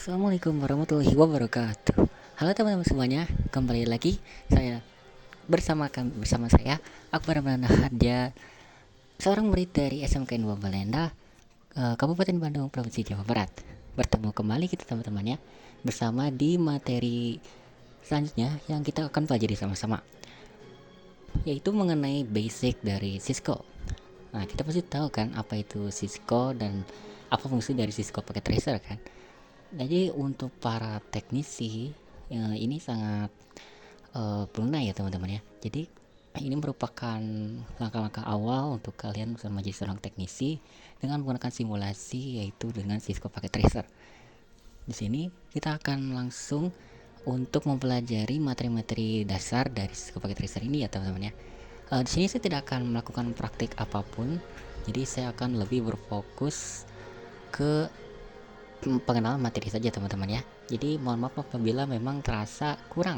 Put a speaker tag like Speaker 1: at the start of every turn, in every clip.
Speaker 1: Assalamualaikum warahmatullahi wabarakatuh. Halo teman-teman semuanya, kembali lagi bersama saya Akbar Maulana Hadja, seorang murid dari SMK 2 Balenda, Kabupaten Bandung, Provinsi Jawa Barat. Bertemu kembali kita teman-teman ya, bersama di materi selanjutnya yang kita akan pelajari sama-sama, yaitu mengenai basic dari Cisco. Nah, kita pasti tahu kan apa itu Cisco dan apa fungsi dari Cisco Packet Tracer kan. Jadi untuk para teknisi ini sangat berguna ya teman-teman ya. Jadi ini merupakan langkah-langkah awal untuk kalian bisa menjadi seorang teknisi dengan menggunakan simulasi, yaitu dengan Cisco Packet Tracer. Di sini kita akan langsung untuk mempelajari materi-materi dasar dari Cisco Packet Tracer ini ya teman-teman ya. Di sini saya tidak akan melakukan praktik apapun, jadi saya akan lebih berfokus ke pengenalan materi saja teman-teman ya. Jadi mohon maaf apabila memang terasa kurang.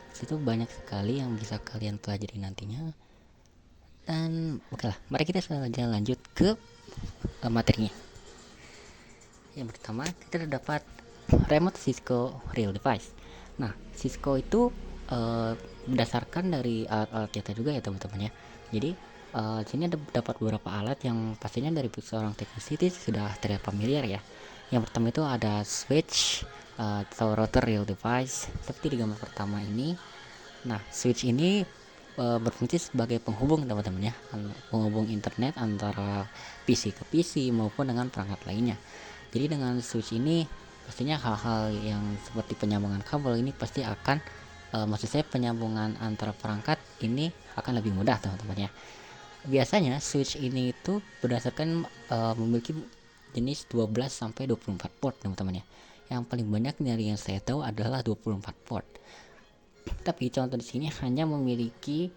Speaker 1: Situ banyak sekali yang bisa kalian pelajari nantinya. Dan oke lah, mari kita saja lanjut ke materinya. Yang pertama kita dapat remote Cisco real device. Nah, Cisco itu berdasarkan dari alat-alat kita juga ya teman-teman ya. Jadi sini ada dapat beberapa alat yang pastinya dari seorang teknisi itu sudah terlihat familiar ya. Yang pertama itu ada switch atau router real device seperti di gambar pertama ini. Nah, switch ini berfungsi sebagai penghubung teman-teman ya, penghubung internet antara PC ke PC maupun dengan perangkat lainnya. Jadi dengan switch ini pastinya hal-hal yang seperti penyambungan kabel ini pasti akan maksud saya penyambungan antara perangkat ini akan lebih mudah teman-teman ya. Biasanya switch ini itu berdasarkan memiliki jenis 12 sampai 24 port teman-teman ya. Yang paling banyak dari yang saya tahu adalah 24 port. Tapi contoh di sini hanya memiliki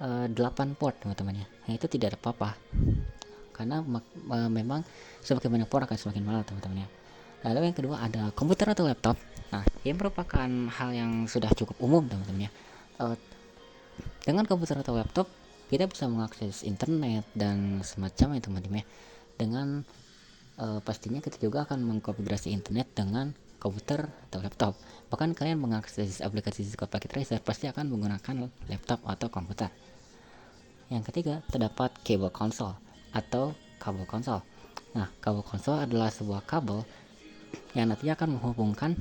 Speaker 1: 8 port teman-teman ya. Nah, itu tidak ada apa-apa. Karena memang semakin banyak port akan semakin mahal teman-teman ya. Lalu yang kedua ada komputer atau laptop. Nah, ini merupakan hal yang sudah cukup umum teman-teman ya. Dengan komputer atau laptop kita bisa mengakses internet dan semacamnya teman-teman ya. Dengan pastinya kita juga akan mengkonfigurasi internet dengan komputer atau laptop. Bahkan kalian mengakses aplikasi Cisco Packet Tracer pasti akan menggunakan laptop atau komputer. Yang ketiga terdapat cable console atau kabel konsol. Nah, kabel konsol adalah sebuah kabel yang nantinya akan menghubungkan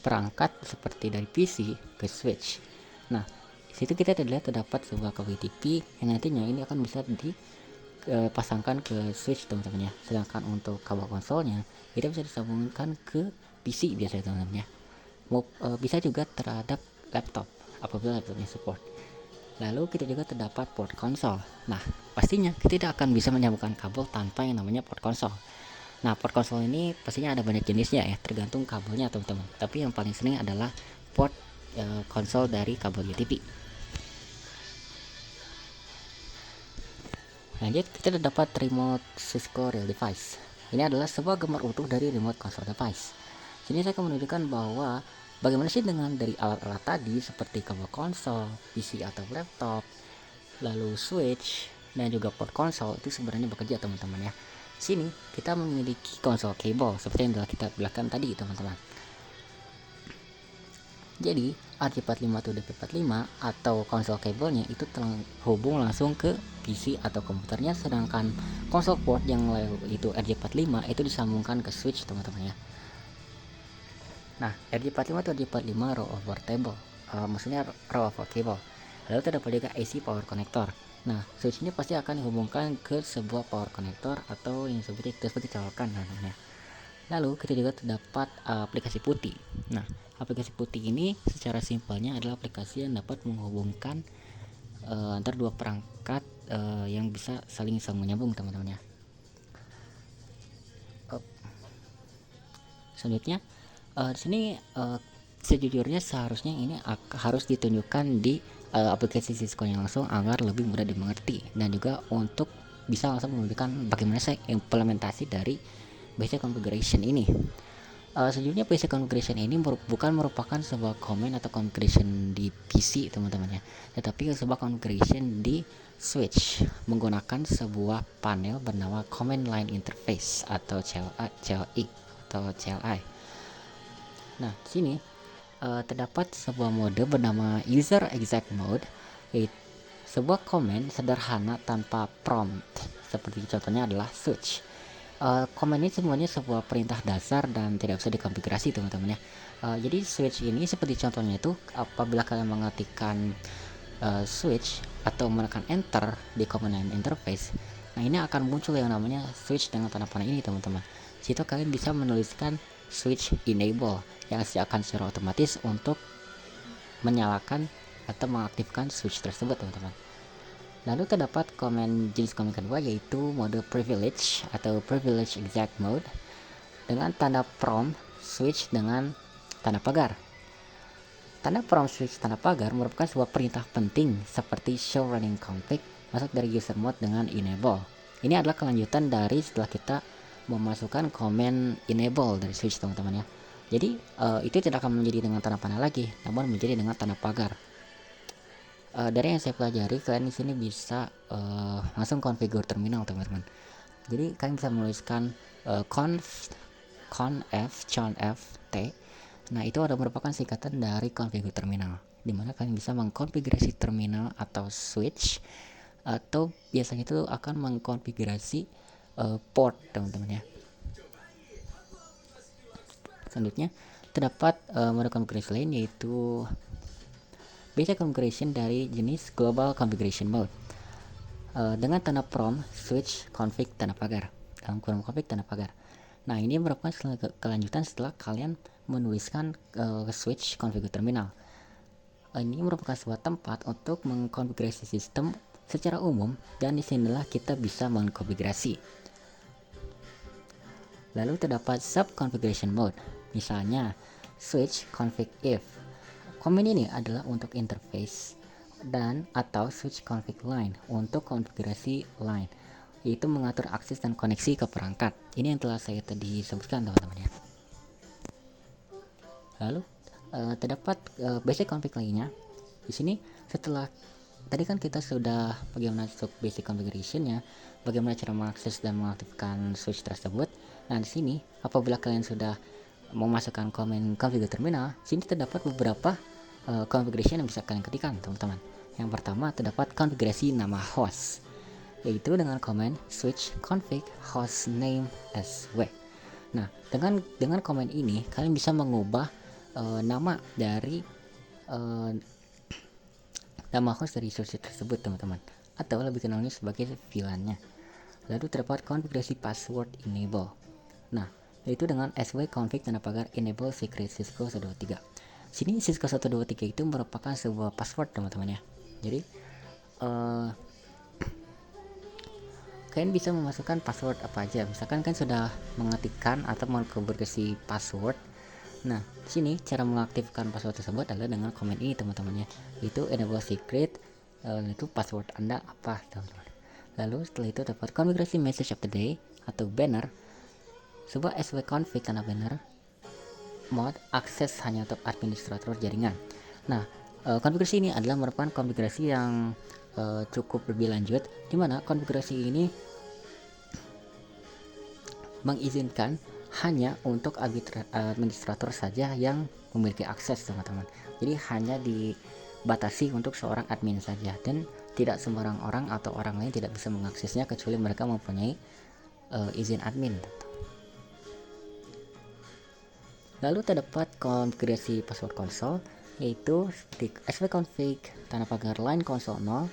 Speaker 1: perangkat seperti dari PC ke switch. Nah, di situ kita terdapat sebuah kabel TV yang nantinya ini akan bisa dipasangkan ke switch teman-teman ya. Sedangkan untuk kabel konsolnya kita bisa disambungkan ke PC biasanya teman-teman ya. Bisa juga terhadap laptop apabila laptopnya support. Lalu kita juga terdapat port konsol. Nah, pastinya kita tidak akan bisa menyambungkan kabel tanpa yang namanya port konsol. Nah, port konsol ini pastinya ada banyak jenisnya ya, tergantung kabelnya teman-teman. Tapi yang paling sering adalah port konsol dari kabel UTP. Lanjut, kita dapat remote Cisco real device. Ini adalah sebuah gambar utuh dari remote console device. Sini saya akan menunjukkan bahwa bagaimana sih dengan dari alat-alat tadi seperti kabel konsol, PC atau laptop, lalu switch dan juga port konsol itu sebenarnya bekerja teman-teman ya. Sini kita memiliki konsol cable seperti yang telah kita belakang tadi teman-teman. Jadi RJ45 atau DP45 atau konsol kabelnya itu terhubung langsung ke PC atau komputernya, sedangkan konsol port yang itu RJ45 itu disambungkan ke switch teman-teman ya. Nah, RJ45 atau RJ45 row over table, maksudnya row over cable. Lalu terdapat juga AC power connector. Nah, switch ini pasti akan dihubungkan ke sebuah power connector atau yang seperti colokan namanya. Lalu kita juga terdapat aplikasi putih. Nah, aplikasi putih ini secara simpelnya adalah aplikasi yang dapat menghubungkan antara dua perangkat yang bisa saling menyambung teman-teman ya. Selanjutnya di sini sejujurnya seharusnya ini harus ditunjukkan di aplikasi Cisco yang langsung agar lebih mudah dimengerti dan juga untuk bisa langsung menunjukkan bagaimana saya implementasi dari basic configuration ini. Sejujurnya basic configuration ini bukan merupakan sebuah command atau configuration di PC teman-teman ya, tetapi sebuah configuration di switch menggunakan sebuah panel bernama command line interface atau CLI atau CLI. Nah, di sini terdapat sebuah mode bernama user exact mode, yaitu sebuah komen sederhana tanpa prompt. Seperti contohnya adalah switch. Komen ini semuanya sebuah perintah dasar dan tidak bisa dikonfigurasi teman-teman ya. Jadi switch ini seperti contohnya itu apabila kalian mengetikkan switch atau menekan enter di command line interface. Nah, ini akan muncul yang namanya switch dengan tanda panah ini teman-teman. Situ kalian bisa menuliskan switch enable yang akan secara otomatis untuk menyalakan atau mengaktifkan switch tersebut teman-teman. Lalu terdapat jenis komen kedua, yaitu mode privilege atau privilege exact mode dengan tanda prompt switch dengan tanda pagar. Tanda prompt switch tanda pagar merupakan sebuah perintah penting seperti show running config masuk dari user mode dengan enable. Ini adalah kelanjutan dari setelah kita memasukkan komen enable dari switch teman-teman ya. Jadi itu tidak akan menjadi dengan tanda panah lagi, namun menjadi dengan tanda pagar. Dari yang saya pelajari, kalian di sini bisa langsung configure terminal teman-teman. Jadi kalian bisa menuliskan conf t. Nah, itu ada merupakan singkatan dari configure terminal, dimana kalian bisa mengkonfigurasi terminal atau switch, atau biasanya itu akan mengkonfigurasi port teman-teman ya. Selanjutnya terdapat mode konfigurasi lain, yaitu basic configuration dari jenis global configuration mode dengan tanda prompt switch config tanda pagar, dalam kurung config tanda pagar. Nah, ini merupakan kelanjutan setelah kalian menuliskan switch configure terminal. Ini merupakan sebuah tempat untuk mengkonfigurasi sistem secara umum, dan disinilah kita bisa mengkonfigurasi. Lalu terdapat sub configuration mode, misalnya switch config if. Komen ini adalah untuk interface dan atau switch config line untuk konfigurasi line, yaitu mengatur akses dan koneksi ke perangkat. Ini yang telah saya tadi sebutkan teman-teman ya. Lalu terdapat basic config lainnya. Di sini setelah tadi kan kita sudah bagaimana untuk basic configuration ya, bagaimana cara mengakses dan mengaktifkan switch tersebut. Nah, di sini apabila kalian sudah memasukkan komen configure terminal, sini terdapat beberapa configuration yang bisa kalian ketikkan teman-teman. Yang pertama terdapat konfigurasi nama host, yaitu dengan komen switch config host name sw. Nah, dengan komen ini kalian bisa mengubah nama dari nama host dari switch tersebut teman-teman, atau lebih kenalnya sebagai VLAN-nya. Lalu terdapat konfigurasi password enable. Nah, yaitu dengan sw config tanda pagar enable secret Cisco 123. Sini Cisco 123 itu merupakan sebuah password teman-teman ya. Jadi kalian bisa memasukkan password apa aja. Misalkan kan sudah mengetikkan atau mengkonfigurasi password. Nah, sini cara mengaktifkan password tersebut adalah dengan komen ini teman-teman ya, yaitu enable secret, itu password Anda apa teman-teman. Lalu setelah itu dapat konfigurasi message of the day atau banner, sebuah sw config tanda banner mode akses hanya untuk administrator jaringan. Nah, konfigurasi ini adalah merupakan konfigurasi yang cukup lebih lanjut, di mana konfigurasi ini mengizinkan hanya untuk administrator saja yang memiliki akses teman-teman. Jadi hanya dibatasi untuk seorang admin saja, dan tidak sembarang orang atau orang lain tidak bisa mengaksesnya kecuali mereka mempunyai izin admin. Lalu terdapat konfigurasi password console, yaitu sw config tanda pagar line console 0,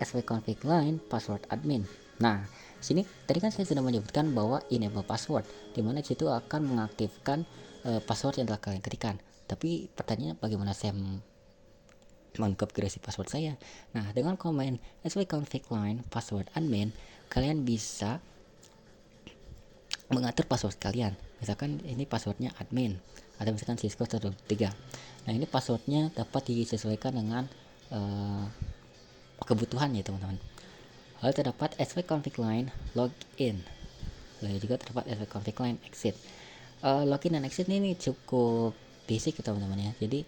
Speaker 1: sw config line password admin. Nah, sini tadi kan saya sudah menyebutkan bahwa enable password, dimana situ akan mengaktifkan password yang telah kalian ketikkan. Tapi pertanyaannya, bagaimana saya mengkonfigurasi password saya? Nah, dengan komen sw config line password admin, kalian bisa mengatur password kalian. Misalkan ini passwordnya admin, atau misalkan Cisco 123. Nah, ini passwordnya dapat disesuaikan dengan kebutuhan ya teman-teman. Lalu terdapat sw config line login. Lalu juga terdapat sw config line exit. Login dan exit ini cukup basic ya teman-teman ya. Jadi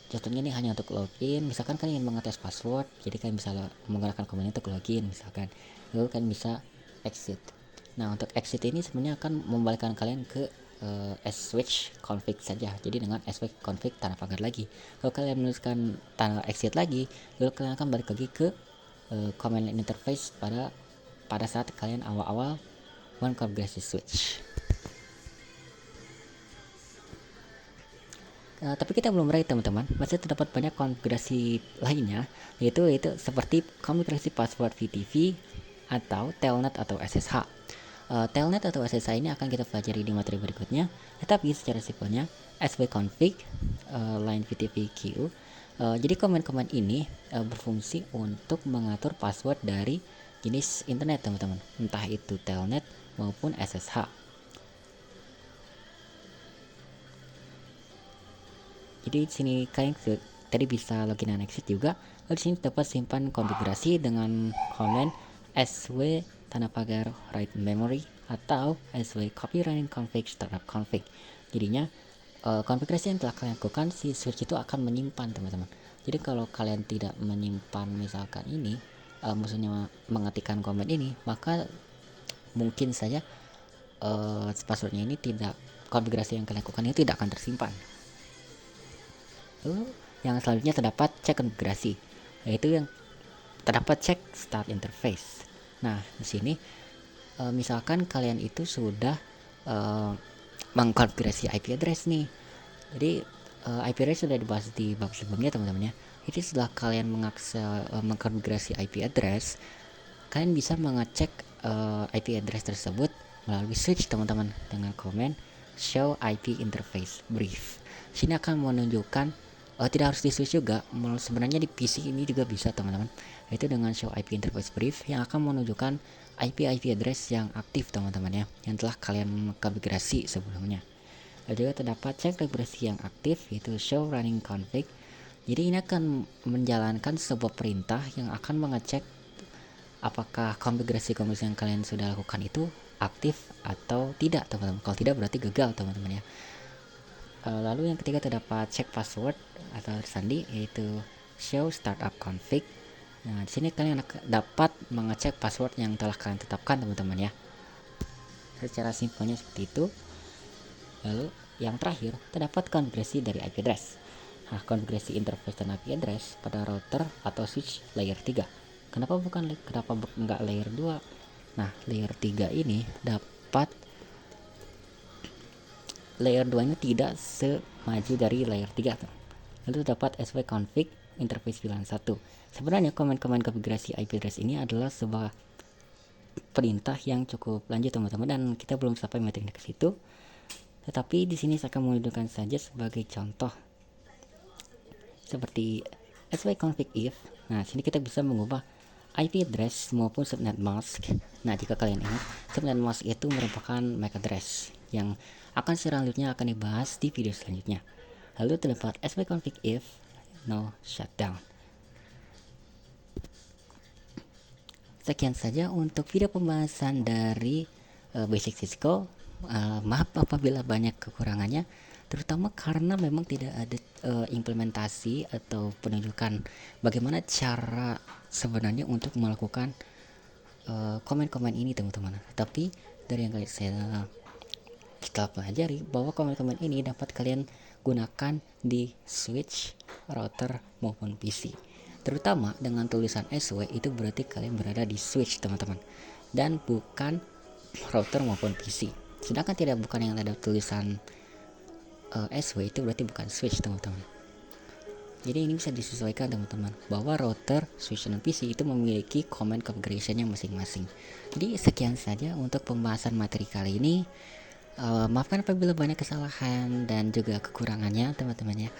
Speaker 1: contohnya ini hanya untuk login. Misalkan kalian ingin mengetes password, jadi kalian bisa menggunakan command untuk login misalkan. Lalu kalian bisa exit. Nah, untuk exit ini sebenarnya akan membalikkan kalian ke switch config saja. Jadi dengan switch config tanpa pagar lagi. Kalau kalian menuliskan tanpa exit lagi, lalu kalian akan balik lagi ke command line interface pada saat kalian awal-awal mengkonfigurasi switch. Tapi kita belum berakhir teman-teman, masih terdapat banyak konfigurasi lainnya, yaitu seperti konfigurasi password VTV atau telnet atau SSH. Telnet atau SSH ini akan kita pelajari di materi berikutnya, tetapi secara simpelnya svconfig line VTVQ. Jadi komen-komen ini berfungsi untuk mengatur password dari jenis internet teman-teman, entah itu telnet maupun SSH. Jadi di sini kalian tadi bisa login dan exit juga. Lalu di sini dapat simpan konfigurasi dengan command sw tanda pagar write memory atau sw copy running config startup config. Jadinya konfigurasi yang telah kalian lakukan, si switch itu akan menyimpan teman-teman. Jadi kalau kalian tidak menyimpan misalkan ini, maksudnya mengetikkan command ini, maka mungkin saja passwordnya ini tidak, konfigurasi yang kalian lakukan ini tidak akan tersimpan. Yang selanjutnya terdapat cek konfigurasi, yaitu yang terdapat cek start interface. Nah di sini misalkan kalian itu sudah mengkonfigurasi IP address nih. Jadi IP address sudah dibahas di bab sebelumnya teman-teman ya. Jadi setelah kalian mengkonfigurasi IP address, kalian bisa mengecek IP address tersebut melalui switch teman-teman dengan command show IP interface brief. Sini akan menunjukkan tidak harus di switch juga, sebenarnya di PC ini juga bisa teman-teman, yaitu dengan show IP interface brief yang akan menunjukkan IP address yang aktif teman-teman ya, yang telah kalian konfigurasi sebelumnya. Lalu juga terdapat cek konfigurasi yang aktif, yaitu show running config. Jadi ini akan menjalankan sebuah perintah yang akan mengecek apakah konfigurasi yang kalian sudah lakukan itu aktif atau tidak teman-teman. Kalau tidak berarti gagal teman-teman ya. Lalu yang ketiga terdapat cek password atau sandi, yaitu show startup config. Nah di sini kalian dapat mengecek password yang telah kalian tetapkan teman-teman ya. Secara simpelnya seperti itu. Lalu yang terakhir terdapat konfigurasi dari IP address. Nah konfigurasi interface dan IP address pada router atau switch layer 3. Kenapa enggak layer 2? Nah layer 3 ini dapat, layer 2 nya tidak semaju dari layer 3. Lalu dapat svconfig interface VLAN 1. Sebenarnya komen-komen konfigurasi IP address ini adalah sebuah perintah yang cukup lanjut teman-teman, dan kita belum sampai materinya ke situ. Tetapi di sini saya akan menunjukkan saja sebagai contoh seperti svconfig if. Nah sini kita bisa mengubah IP address maupun subnet mask. Nah jika kalian ingat, subnet mask itu merupakan MAC address yang akan selanjutnya akan dibahas di video selanjutnya. Lalu terdapat svconfig if no shutdown. Sekian saja untuk video pembahasan dari basic Cisco. Maaf apabila banyak kekurangannya, terutama karena memang tidak ada implementasi atau penunjukan bagaimana cara sebenarnya untuk melakukan komen-komen ini teman-teman. Tapi dari yang saya kita pelajari bahwa komen-komen ini dapat kalian gunakan di switch, router maupun PC. Terutama dengan tulisan SW itu berarti kalian berada di switch teman-teman, dan bukan router maupun PC. Sedangkan bukan yang ada tulisan SW itu berarti bukan switch teman-teman. Jadi ini bisa disesuaikan teman-teman, bahwa router, switch dan PC itu memiliki command configuration-nya masing-masing. Jadi sekian saja untuk pembahasan materi kali ini. Maafkan apabila banyak kesalahan dan juga kekurangannya teman-teman ya.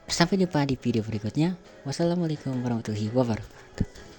Speaker 1: Sampai jumpa di video berikutnya. Wassalamualaikum warahmatullahi wabarakatuh.